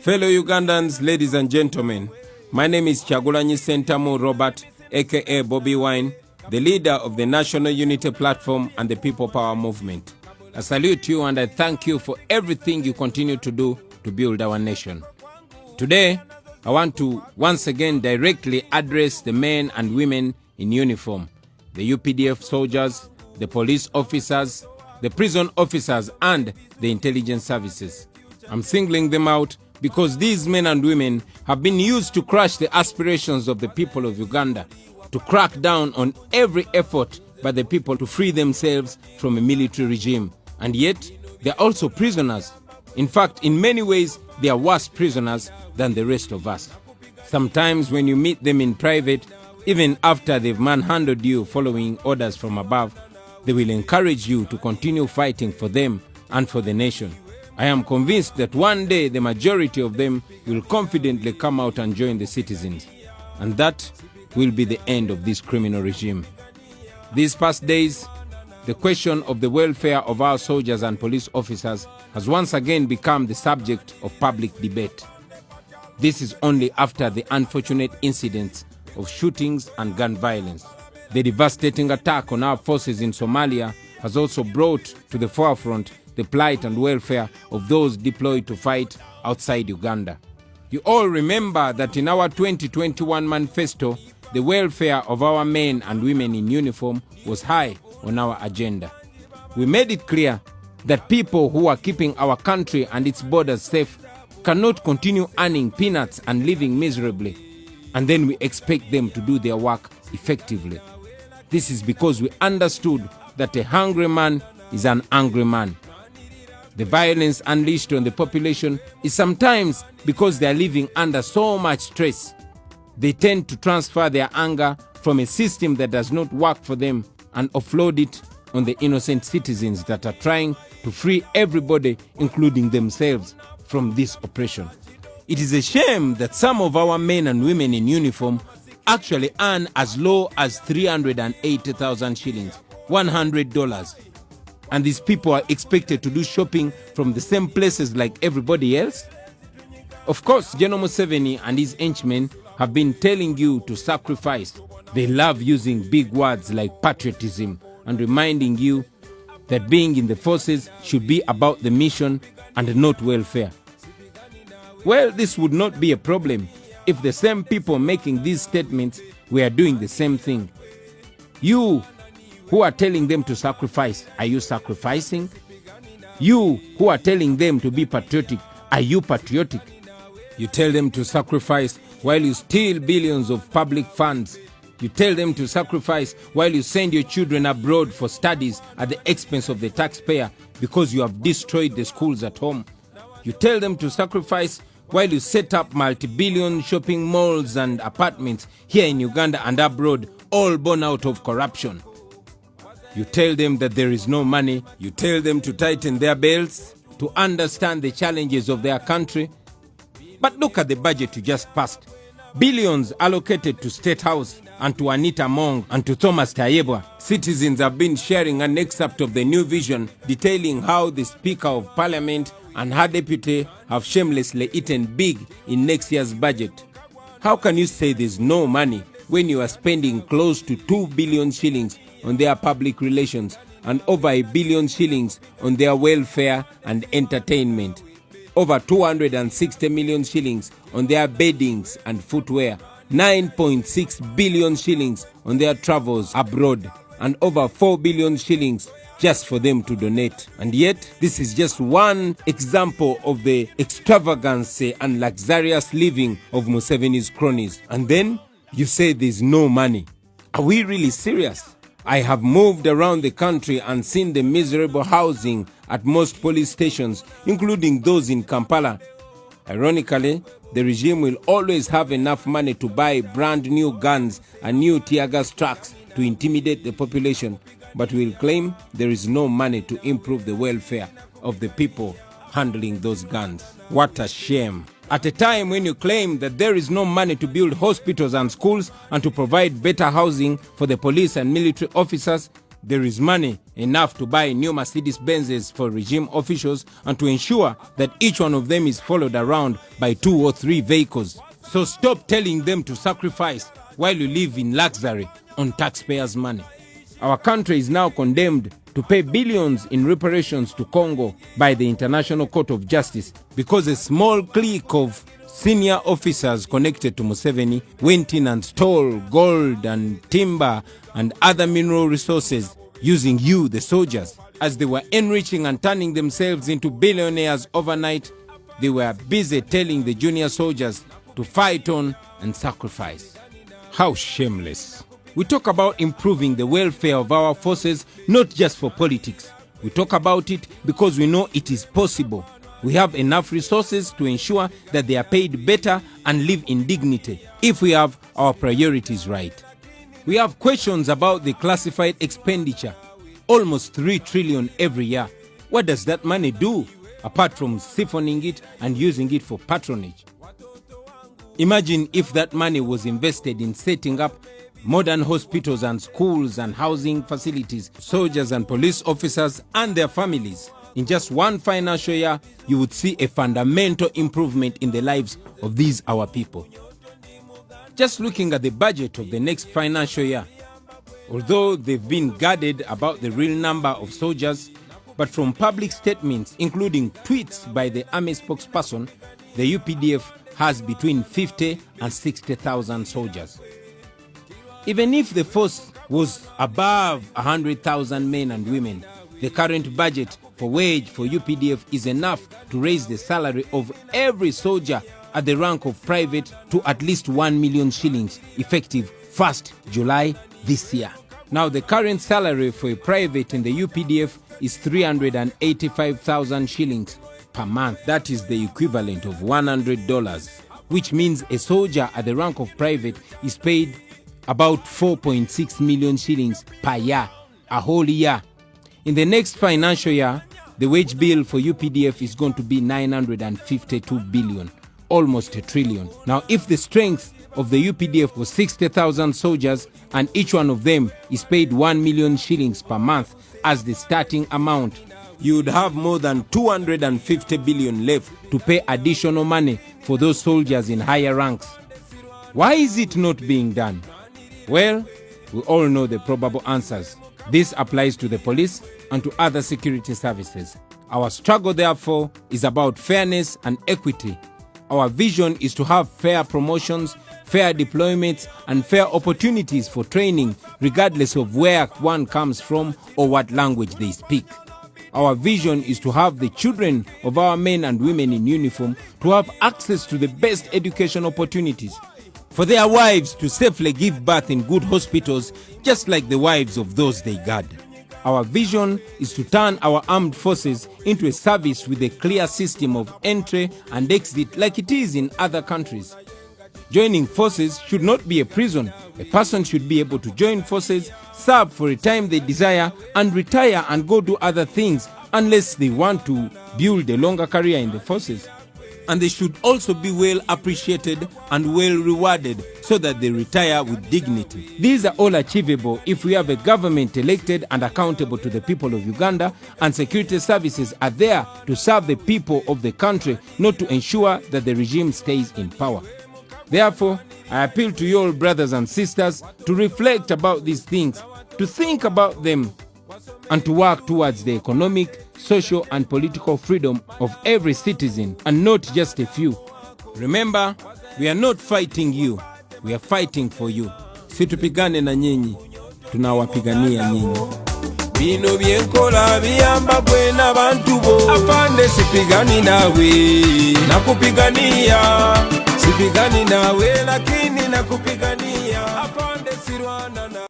Fellow Ugandans, ladies and gentlemen, my name is Kyagulanyi Ssentamu Robert, aka Bobi Wine, the leader of the National Unity Platform and the People Power Movement. I salute you and I thank you for everything you continue to do to build our nation. Today, I want to once again directly address the men and women in uniform, the UPDF soldiers, the police officers, the prison officers, and the intelligence services. I'm singling them out because these men and women have been used to crush the aspirations of the people of Uganda, to crack down on every effort by the people to free themselves from a military regime. And yet, they're also prisoners. In fact, in many ways, they are worse prisoners than the rest of us. Sometimes when you meet them in private, even after they've manhandled you following orders from above, they will encourage you to continue fighting for them and for the nation. I am convinced that one day the majority of them will confidently come out and join the citizens. And that will be the end of this criminal regime. These past days, the question of the welfare of our soldiers and police officers has once again become the subject of public debate. This is only after the unfortunate incidents of shootings and gun violence. The devastating attack on our forces in Somalia has also brought to the forefront the plight and welfare of those deployed to fight outside Uganda. You all remember that in our 2021 manifesto, the welfare of our men and women in uniform was high on our agenda. We made it clear that people who are keeping our country and its borders safe cannot continue earning peanuts and living miserably, and then we expect them to do their work effectively. This is because we understood that a hungry man is an angry man. The violence unleashed on the population is sometimes because they are living under so much stress. They tend to transfer their anger from a system that does not work for them and offload it on the innocent citizens that are trying to free everybody, including themselves, from this oppression. It is a shame that some of our men and women in uniform actually earn as low as 380,000 shillings, $100. And these people are expected to do shopping from the same places like everybody else? Of course, General Museveni and his henchmen have been telling you to sacrifice. They love using big words like patriotism and reminding you that being in the forces should be about the mission and not welfare. Well, this would not be a problem if the same people making these statements were doing the same thing. You who are telling them to sacrifice, are you sacrificing? You who are telling them to be patriotic, are you patriotic? You tell them to sacrifice while you steal billions of public funds. You tell them to sacrifice while you send your children abroad for studies at the expense of the taxpayer because you have destroyed the schools at home. You tell them to sacrifice while you set up multi-billion shopping malls and apartments here in Uganda and abroad, all born out of corruption. You tell them that there is no money. You tell them to tighten their belts, to understand the challenges of their country. But look at the budget you just passed. Billions allocated to State House and to Anita Mong and to Thomas Tayebwa. Citizens have been sharing an excerpt of the new vision detailing how the Speaker of Parliament and her deputy have shamelessly eaten big in next year's budget. How can you say there's no money when you are spending close to 2 billion shillings on their public relations and over 1 billion shillings on their welfare and entertainment? Over 260 million shillings on their beddings and footwear, 9.6 billion shillings on their travels abroad, and over 4 billion shillings just for them to donate. And yet, this is just one example of the extravagance and luxurious living of Museveni's cronies. And then you say there's no money. Are we really serious? I have moved around the country and seen the miserable housing at most police stations, including those in Kampala. Ironically, the regime will always have enough money to buy brand new guns and new tear gas trucks to intimidate the population, but will claim there is no money to improve the welfare of the people handling those guns. What a shame. At a time when you claim that there is no money to build hospitals and schools and to provide better housing for the police and military officers, there is money enough to buy new Mercedes Benzes for regime officials and to ensure that each one of them is followed around by 2 or 3 vehicles. So stop telling them to sacrifice while you live in luxury on taxpayers' money. Our country is now condemned to pay billions in reparations to Congo by the International Court of Justice because a small clique of senior officers connected to Museveni went in and stole gold and timber and other mineral resources using you, the soldiers. As they were enriching and turning themselves into billionaires overnight, they were busy telling the junior soldiers to fight on and sacrifice. How shameless. We talk about improving the welfare of our forces, not just for politics. We talk about it because we know it is possible. We have enough resources to ensure that they are paid better and live in dignity if we have our priorities right. We have questions about the classified expenditure, almost 3 trillion every year. What does that money do apart from siphoning it and using it for patronage? Imagine if that money was invested in setting up modern hospitals and schools and housing facilities, soldiers and police officers and their families. In just one financial year, you would see a fundamental improvement in the lives of these our people. Just looking at the budget of the next financial year, although they've been guarded about the real number of soldiers, but from public statements, including tweets by the army spokesperson, the UPDF has between 50 and 60,000 soldiers. Even if the force was above 100,000 men and women, the current budget for wage for UPDF is enough to raise the salary of every soldier at the rank of private to at least 1 million shillings effective 1st July this year. Now the current salary for a private in the UPDF is 385,000 shillings per month. That is the equivalent of $100, which means a soldier at the rank of private is paid about 4.6 million shillings per year, a whole year. In the next financial year, the wage bill for UPDF is going to be 952 billion, almost $1 trillion. Now, if the strength of the UPDF was 60,000 soldiers and each one of them is paid 1 million shillings per month as the starting amount, you would have more than 250 billion left to pay additional money for those soldiers in higher ranks. Why is it not being done? Well, we all know the probable answers. This applies to the police and to other security services. Our struggle, therefore, is about fairness and equity. Our vision is to have fair promotions, fair deployments, and fair opportunities for training, regardless of where one comes from or what language they speak. Our vision is to have the children of our men and women in uniform to have access to the best education opportunities, for their wives to safely give birth in good hospitals, just like the wives of those they guard. Our vision is to turn our armed forces into a service with a clear system of entry and exit like it is in other countries. Joining forces should not be a prison. A person should be able to join forces, serve for a time they desire, and retire and go do other things unless they want to build a longer career in the forces. And they should also be well appreciated and well rewarded so that they retire with dignity. These are all achievable if we have a government elected and accountable to the people of Uganda, and security services are there to serve the people of the country, not to ensure that the regime stays in power. Therefore, I appeal to you all, brothers and sisters, to reflect about these things, to think about them, and to work towards the economic, social and political freedom of every citizen, and not just a few. Remember, we are not fighting you, we are fighting for you. Situpigane na nyinyi, tunawapigania nyinyi. Bino byenkola biyamba gwe n'abantu bo. Afande sipigani nawe, nakupigania. Sipigani nawe lakini nakupigania. Afande sirwana na